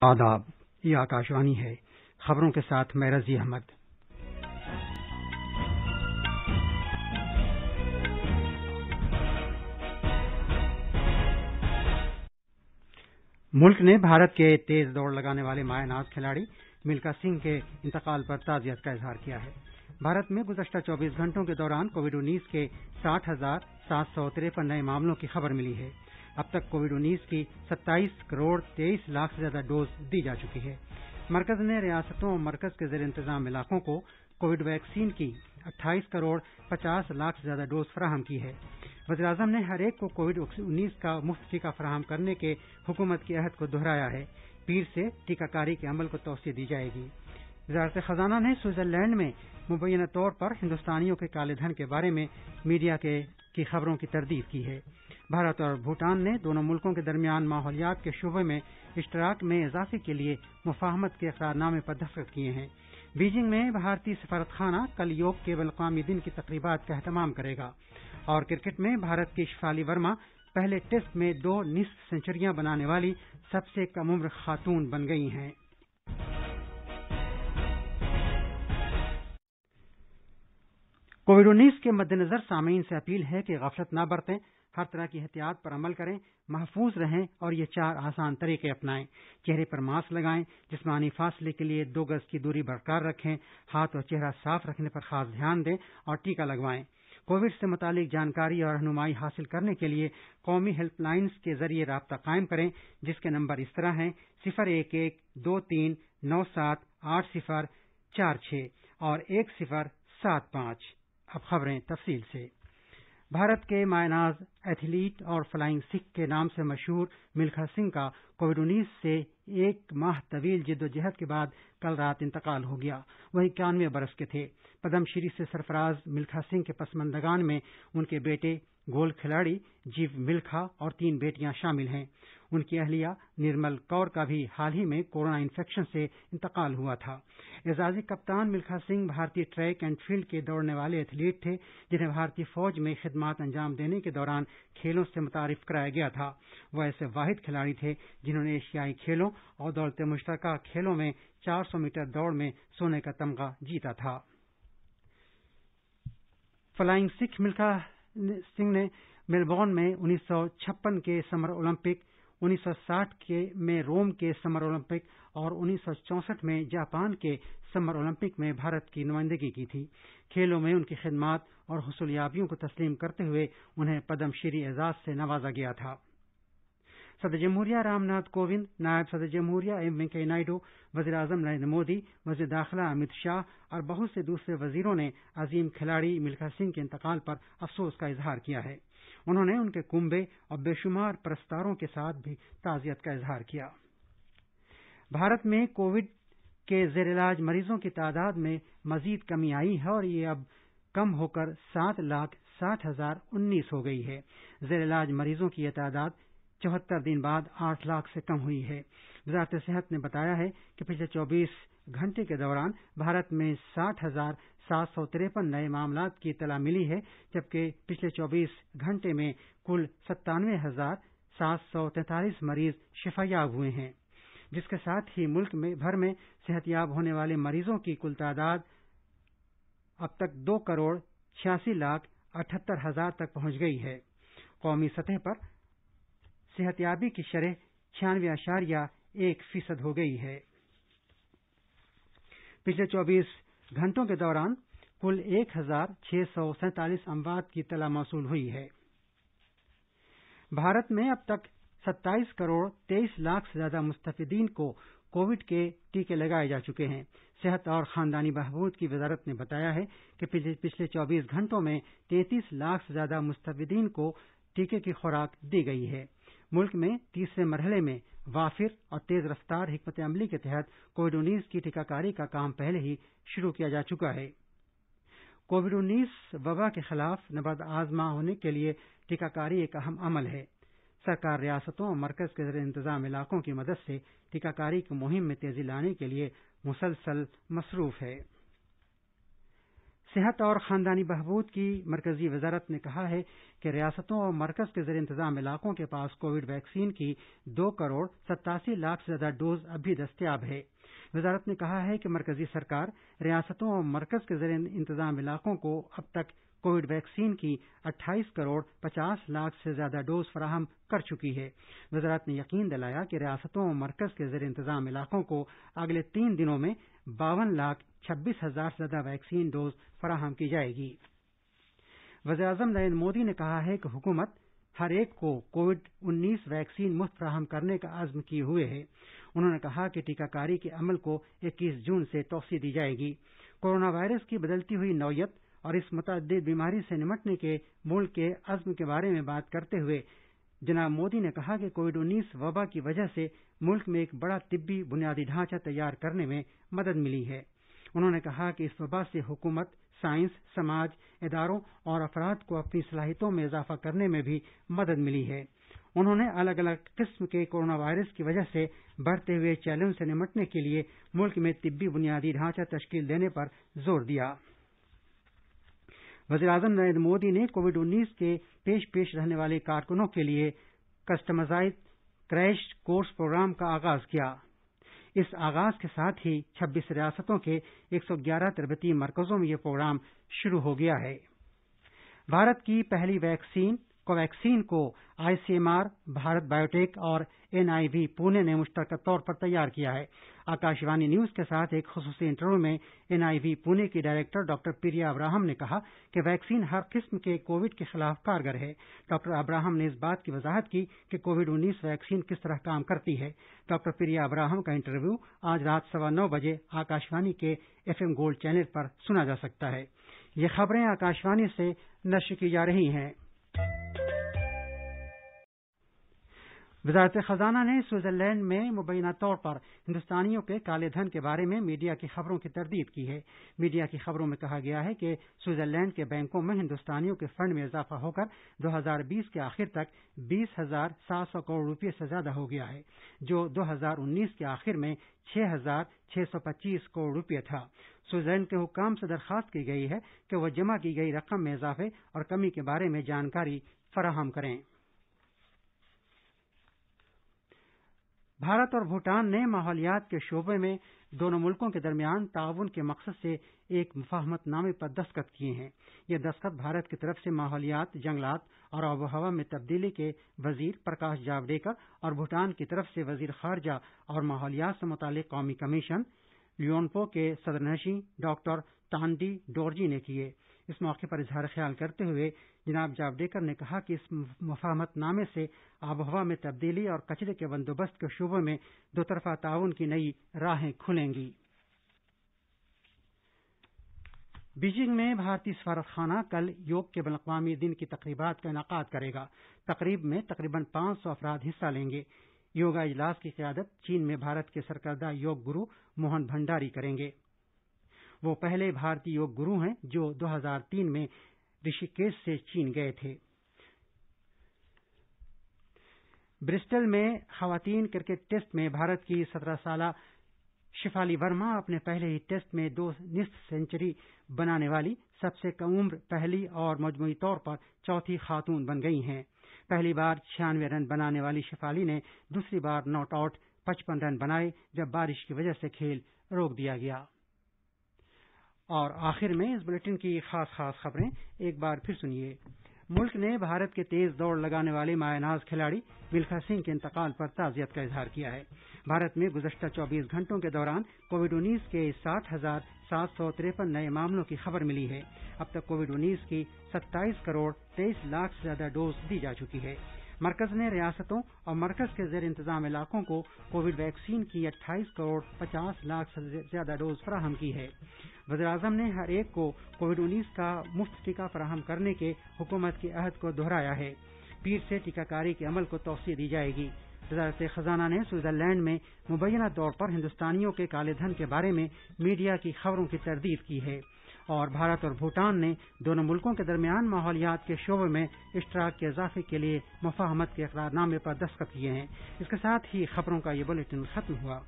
آداب، یہ آکاشوانی ہے۔ خبروں کے ساتھ میں رضی احمد۔ ملک نے بھارت کے تیز دوڑ لگانے والے مایہ ناز کھلاڑی ملکھا سنگھ کے انتقال پر تعزیت کا اظہار کیا ہے۔ بھارت میں گزشتہ 24 گھنٹوں کے دوران کووڈ-19 کے 60,753 نئے معاملوں کی خبر ملی ہے۔ اب تک کووڈ-19 کی 27 کروڑ 23 لاکھ سے زیادہ ڈوز دی جا چکی ہے۔ مرکز نے ریاستوں اور مرکز کے زیر انتظام علاقوں کو کووڈ ویکسین کی 28 کروڑ 50 لاکھ سے زیادہ ڈوز فراہم کی ہے۔ وزیراعظم نے ہر ایک کو کووڈ-19 کا مفت ٹیکہ فراہم کرنے کے حکومت کے عہد کو دہرایا ہے۔ پیر سے ٹیکہ کاری کے عمل کو توسیع دی جائے گی۔ وزارت خزانہ نے سوئٹزرلینڈ میں مبینہ طور پر ہندوستانیوں کے کالے دھن کے بارے میں میڈیا کی خبروں کی تردید کی ہے۔ بھارت اور بھوٹان نے دونوں ملکوں کے درمیان ماحولیات کے شعبے میں اشتراک میں اضافے کے لیے مفاہمت کے اقرار نامے پر دستخط کیے ہیں۔ بیجنگ میں بھارتی سفارت خانہ کل یوگ کے بین الاقوامی دن کی تقریبات کا اہتمام کرے گا۔ اور کرکٹ میں بھارت کی شفالی ورما پہلے ٹیسٹ میں 2 نصف سنچریاں بنانے والی سب سے کم عمر خاتون بن گئی ہیں۔ کووڈ-19 کے مد نظر سامعین سے اپیل ہے کہ غفلت نہ برتیں، ہر طرح کی احتیاط پر عمل کریں، محفوظ رہیں اور یہ 4 آسان طریقے اپنائیں۔ چہرے پر ماسک لگائیں، جسمانی فاصلے کے لیے 2 گز کی دوری برقرار رکھیں، ہاتھ اور چہرہ صاف رکھنے پر خاص دھیان دیں اور ٹیکہ لگوائیں۔ کووڈ سے متعلق جانکاری اور رہنمائی حاصل کرنے کے لیے قومی ہیلپ لائنز کے ذریعے رابطہ قائم کریں، جس کے نمبر اس طرح ہیں 01123978046 اور 1075۔ اب خبریں تفصیل سے۔ بھارت کے مایہ ناز ایتھلیٹ اور فلائنگ سکھ کے نام سے مشہور ملکھا سنگھ کا کووڈ-19 سے 1 ماہ طویل جدوجہد کے بعد کل رات انتقال ہو گیا۔ وہ 91 برس کے تھے۔ پدم شری سے سرفراز ملکھا سنگھ کے پسماندگان میں ان کے بیٹے گول کھلاڑی جیو ملکھا اور 3 بیٹیاں شامل ہیں۔ ان کی اہلیہ نرمل کور کا بھی حال ہی میں کورونا انفیکشن سے انتقال ہوا تھا۔ اعزازی کپتان ملکھا سنگھ بھارتی ٹریک اینڈ فیلڈ کے دوڑنے والے ایتھلیٹ تھے، جنہیں بھارتی فوج میں خدمات انجام دینے کے دوران کھیلوں سے متعارف کرایا گیا تھا۔ وہ ایسے واحد کھلاڑی تھے جنہوں نے ایشیائی کھیلوں اور دولت مشترکہ کھیلوں میں 400 میٹر دوڑ میں سونے کا تمغہ جیتا تھا۔ فلائنگ سکھ ملکھا سنگھ نے میلبورن میں 1956 کے سمر اولمپک، 1960 میں روم کے سمر اولمپک اور 1964 میں جاپان کے سمر اولمپک میں بھارت کی نمائندگی کی تھی۔ کھیلوں میں ان کی خدمات اور حصولیابیوں کو تسلیم کرتے ہوئے انہیں پدم شری اعزاز سے نوازا گیا تھا۔ صدر جمہوریہ رام ناتھ کووند، نائب صدر جمہوریہ ایم وینکیا نائیڈو، وزیر اعظم نریندر مودی، وزیر داخلہ امت شاہ اور بہت سے دوسرے وزیروں نے عظیم کھلاڑی ملکھا سنگھ کے انتقال پر افسوس کا اظہار کیا ہے۔ انہوں نے ان کے کنبے اور بے شمار پرستاروں کے ساتھ بھی تعزیت کا اظہار کیا۔ بھارت میں کووڈ کے زیر علاج مریضوں کی تعداد میں مزید کمی آئی ہے اور یہ اب کم ہو کر 7,60,019 ہو گئی ہے۔ زیر علاج مریضوں کی یہ تعداد 74 دن بعد 8 لاکھ سے کم ہوئی ہے۔ وزارت صحت نے بتایا ہے کہ پچھلے 24 گھنٹے کے دوران بھارت میں 60,753 نئے معاملات کی اطلاع ملی ہے، جبکہ پچھلے 24 گھنٹے میں کل 97,743 مریض شفا یاب ہوئے ہیں، جس کے ساتھ ہی ملک بھر میں صحت یاب ہونے والے مریضوں کی کل تعداد اب تک 2,86,78,000 تک پہنچ گئی ہے۔ قومی سطح پر صحت یابی کی شرح 96.1% ہو گئی ہے۔ پچھلے 24 گھنٹوں کے دوران کل 1,647 اموات کی اطلاع موصول ہوئی ہے۔ بھارت میں اب تک 27 کروڑ 23 لاکھ سے زیادہ مستفیدین کو کووڈ کے ٹیکے لگائے جا چکے ہیں۔ صحت اور خاندانی بہبود کی وزارت نے بتایا ہے کہ پچھلے 24 گھنٹوں میں 33 لاکھ سے زیادہ مستفیدین کو ٹیکے کی خوراک دی گئی ہے۔ ملک میں تیسرے مرحلے میں وافر اور تیز رفتار حکمت عملی کے تحت کووڈ-19 کی ٹیکہ کاری کا کام پہلے ہی شروع کیا جا چکا ہے۔ کووڈ-19 وبا کے خلاف نبرد آزما ہونے کے لیے ٹیکہ کاری ایک اہم عمل ہے۔ سرکار ریاستوں اور مرکز کے زیر انتظام علاقوں کی مدد سے ٹیکہ کاری کی مہم میں تیزی لانے کے لیے مسلسل مصروف ہے۔ صحت اور خاندانی بہبود کی مرکزی وزارت نے کہا ہے کہ ریاستوں اور مرکز کے زیر انتظام علاقوں کے پاس کووڈ ویکسین کی 2,87,00,000 سے زیادہ ڈوز اب بھی دستیاب ہے۔ وزارت نے کہا ہے کہ مرکزی سرکار ریاستوں اور مرکز کے زیر انتظام علاقوں کو اب تک کووڈ ویکسین کی 28,50,00,000 سے زیادہ ڈوز فراہم کر چکی ہے۔ وزارت نے یقین دلایا کہ ریاستوں اور مرکز کے زیر انتظام علاقوں کو اگلے 3 دنوں میں 52,26,000 سے زیادہ ویکسین ڈوز فراہم کی جائے گی۔ وزیراعظم نریندر مودی نے کہا ہے کہ حکومت ہر ایک کو کووڈ-19 ویکسین مفت فراہم کرنے کا عزم کیے ہوئے ہے۔ انہوں نے کہا کہ ٹیکہ کاری کے عمل کو 21 جون سے توسیع دی جائے گی۔ کورونا وائرس کی بدلتی ہوئی نوعیت اور اس متعدد بیماری سے نمٹنے کے ملک کے عزم کے بارے میں بات کرتے ہوئے جناب مودی نے کہا کہ کووڈ-19 وبا کی وجہ سے ملک میں ایک بڑا طبی بنیادی ڈھانچہ تیار کرنے میں مدد ملی ہے۔ انہوں نے کہا کہ اس وبا سے حکومت، سائنس، سماج، اداروں اور افراد کو اپنی صلاحیتوں میں اضافہ کرنے میں بھی مدد ملی ہے۔ انہوں نے الگ الگ قسم کے کورونا وائرس کی وجہ سے بڑھتے ہوئے چیلنج سے نمٹنے کے لیے ملک میں طبی بنیادی ڈھانچہ تشکیل دینے پر زور دیا۔ وزیراعظم نریندر مودی نے کووڈ-19 کے پیش رہنے والے کارکنوں کے لیے کسٹمائزڈ کریش کورس پروگرام کا آغاز کیا۔ اس آغاز کے ساتھ ہی 26 ریاستوں کے 111 تربیتی مرکزوں میں یہ پروگرام شروع ہو گیا ہے۔ بھارت کی پہلی ویکسین کوویکسین کو ICMR، بھارت بایوٹیک اور NIV پونے نے مشترکہ طور پر تیار کیا ہے۔ آکاشوانی نیوز کے ساتھ ایک خصوصی انٹرویو میں NIV پونے کی ڈائریکٹر ڈاکٹر پریا ابراہم نے کہا کہ ویکسین ہر قسم کے کووڈ کے خلاف کارگر ہے۔ ڈاکٹر ابراہم نے اس بات کی وضاحت کی کہ کووڈ-19 ویکسین کس طرح کام کرتی ہے۔ ڈاکٹر پریا ابراہم کا انٹرویو آج رات 9:15 بجے آکاشوانی کے FM گولڈ چینل پر سنا جا سکتا ہے۔ یہ خبریں آکاشوانی سے نشر کی جا رہی ہیں۔ وزارت خزانہ نے سوئٹزرلینڈ میں مبینہ طور پر ہندوستانیوں کے کالے دھن کے بارے میں میڈیا کی خبروں کی تردید کی ہے۔ میڈیا کی خبروں میں کہا گیا ہے کہ سوئٹزرلینڈ کے بینکوں میں ہندوستانیوں کے فنڈ میں اضافہ ہو کر 2020 کے آخر تک 20,700 کروڑ روپے سے زیادہ ہو گیا ہے، جو 2019 کے آخر میں 6,625 کروڑ روپے تھا۔ سوئٹزرلینڈ کے حکام سے درخواست کی گئی ہے کہ وہ جمع کی گئی رقم میں اضافے اور کمی کے بارے میں جانکاری فراہم کریں۔ بھارت اور بھوٹان نے ماحولیات کے شعبے میں دونوں ملکوں کے درمیان تعاون کے مقصد سے ایک مفاہمت نامے پر دستخط کیے ہیں۔ یہ دستخط بھارت کی طرف سے ماحولیات، جنگلات اور آب و ہوا میں تبدیلی کے وزیر پرکاش جاوڈیکر اور بھوٹان کی طرف سے وزیر خارجہ اور ماحولیات سے متعلق قومی کمیشن لیونپو کے صدرنشین ڈاکٹر تانڈی ڈورجی نے کیے۔ اس موقع پر اظہار خیال کرتے ہوئے جناب جاوڈیکر نے کہا کہ اس مفاہمت نامے سے آب و ہوا میں تبدیلی اور کچرے کے بندوبست کے شعبوں میں دو طرفہ تعاون کی نئی راہیں کھلیں گی۔ بیجنگ میں بھارتی سفارت خانہ کل یوگ کے بین الاقوامی دن کی تقریبات کا انعقاد کرے گا۔ تقریب میں تقریباً 500 افراد حصہ لیں گے۔ یوگا اجلاس کی قیادت چین میں بھارت کے سرکردہ یوگ گرو موہن بھنڈاری کریں گے۔ وہ پہلے بھارتی یوگ گرو ہیں جو 2003 میں رشی کیش سے چین گئے تھے۔ برسٹل میں خواتین کرکٹ ٹیسٹ میں بھارت کی 17 سالہ شفالی ورما اپنے پہلے ہی ٹیسٹ میں 2 نصف سینچری بنانے والی سب سے کم عمر پہلی اور مجموعی طور پر چوتھی خاتون بن گئی ہیں۔ پہلی بار 96 رن بنانے والی شفالی نے دوسری بار ناٹ آؤٹ 55 رن بنائے جب بارش کی وجہ سے کھیل روک دیا گیا۔ اور آخر میں اس بلیٹن کی خاص خبریں ایک بار پھر سنیے۔ ملک نے بھارت کے تیز دوڑ لگانے والے مایہ ناز کھلاڑی ملکھا سنگھ کے انتقال پر تعزیت کا اظہار کیا ہے۔ بھارت میں گزشتہ 24 گھنٹوں کے دوران کووڈ-19 کے 60,753 نئے معاملوں کی خبر ملی ہے۔ اب تک کووڈ-19 کی 27 کروڑ 23 لاکھ سے زیادہ ڈوز دی جا چکی ہے۔ مرکز نے ریاستوں اور مرکز کے زیر انتظام علاقوں کو کووڈ ویکسین کی 28 کروڑ 50 لاکھ سے زیادہ ڈوز فراہم کی ہے۔ وزیراعظم نے ہر ایک کو کووڈ-19 کا مفت ٹیکہ فراہم کرنے کے حکومت کے عہد کو دہرایا ہے۔ پیر سے ٹیکہ کاری کے عمل کو توسیع دی جائے گی۔ وزارت خزانہ نے سوئٹزرلینڈ میں مبینہ طور پر ہندوستانیوں کے کالے دھن کے بارے میں میڈیا کی خبروں کی تردید کی ہے۔ اور بھارت اور بھوٹان نے دونوں ملکوں کے درمیان ماحولیات کے شعبے میں اشتراک کے اضافے کے لیے مفاہمت کے اقرار نامے پر دستخط کیے ہیں۔ اس کے ساتھ ہی خبروں کا یہ بلیٹن ختم ہوا۔